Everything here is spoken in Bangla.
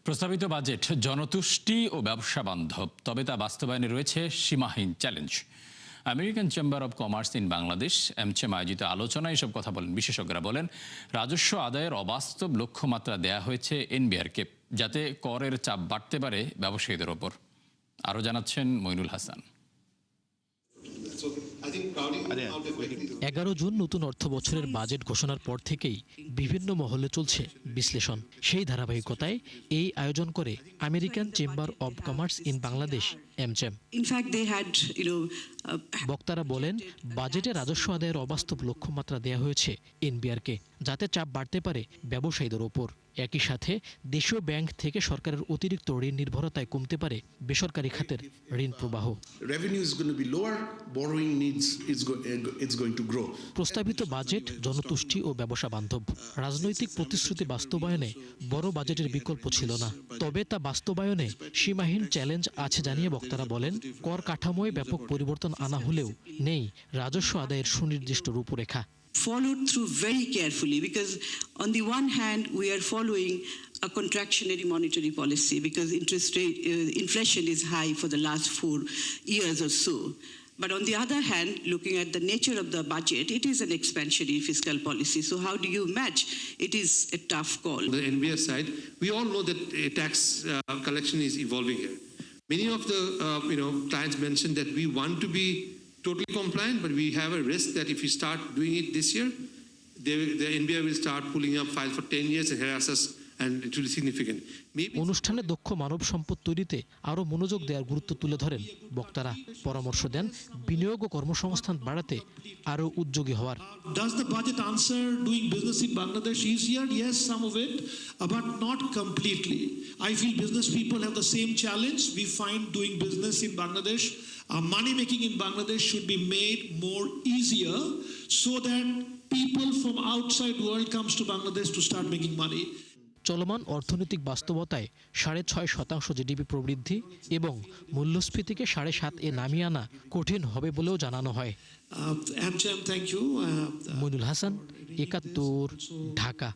প্রস্তাবিত বাজেট জনতুষ্টি ও ব্যবসা বান্ধব, তবে তা বাস্তবায়নে রয়েছে সীমাহীন challenge. American Chamber of Commerce in Bangladesh AmCham আয়োজিত আলোচনায় এসব কথা বলেন বিশেষজ্ঞরা। বলেন, রাজস্ব আদায়ের অবাস্তব লক্ষ্যমাত্রা দেয়া হয়েছে এনবিআরকে, যাতে করের চাপ বাড়তে পারে ব্যবসায়ীদের ওপর। আরও জানাচ্ছেন মইনুল হাসান। 11 জুন নতুন অর্থ বছরের বাজেট ঘোষণার পর থেকেই বিভিন্ন মহলে চলছে বিশ্লেষণ। সেই ধারাবাহিকতায় এই আয়োজন করে American Chamber of Commerce in Bangladesh AmCham. বক্তারা বলেন, বাজেটে রাজস্ব আদায়ের অবাস্তব লক্ষ্যমাত্রা দেয়া হয়েছে এনবিআরকে, যাতে চাপ বাড়তে পারে ব্যবসায়ীদের ওপর। একই সাথে দেশীয় ব্যাংক থেকে সরকারের অতিরিক্ত ঋণ নির্ভরতায় কমতে পারে বেসরকারি খাতের ঋণ প্রবাহ। প্রস্তাবিত বাজেট জনতুষ্টি ও ব্যবসা বান্ধব। রাজনৈতিক প্রতিশ্রুতি বাস্তবায়নে বড় বাজেটের বিকল্প ছিল না, তবে তা বাস্তবায়নে সীমাহীন চ্যালেঞ্জ আছে জানিয়ে বক্তারা বলেন, কর কাঠামোয় ব্যাপক পরিবর্তন আনা হলেও নেই রাজস্ব আদায়ের সুনির্দিষ্ট রূপরেখা। Followed through very carefully, because on the one hand we are following a contractionary monetary policy because inflation is high for the last 4 years or so. But on the other hand, looking at the nature of the budget, it is an expansionary fiscal policy. So how do you match? It is a tough call. On the NBS side, we all know that tax collection is evolving here. Many of the clients mentioned that we want to be totally compliant, but we have a risk that if we start doing it this year, the NBI will start pulling up files for 10 years and harass us, and it will be significant. অনুষ্ঠানে দক্ষ মানব সম্পদ তৈরিতে আরও মনোযোগ দেওয়ার গুরুত্ব তুলে ধরেন বক্তারা। পরামর্শ দেন বিনিয়োগ ও কর্মসংস্থান বাড়াতে আরও উদ্যোগী হওয়ার। Does the budget answer doing business in Bangladesh easier? Yes, some of it, but not completely. I feel business people have the same challenge. We find doing business in Bangladesh, money making in Bangladesh should be made more easier so that people from outside world comes to Bangladesh to start making money. চলমান অর্থনৈতিক বাস্তবতায় 6.5% জিডিপি প্রবৃদ্ধি এবং মূল্যস্ফীতিকে 7.5 নামিয়ে আনা কঠিন হবে বলেও জানানো হয়। Thank you. মইনুল হাসান, 71, ঢাকা।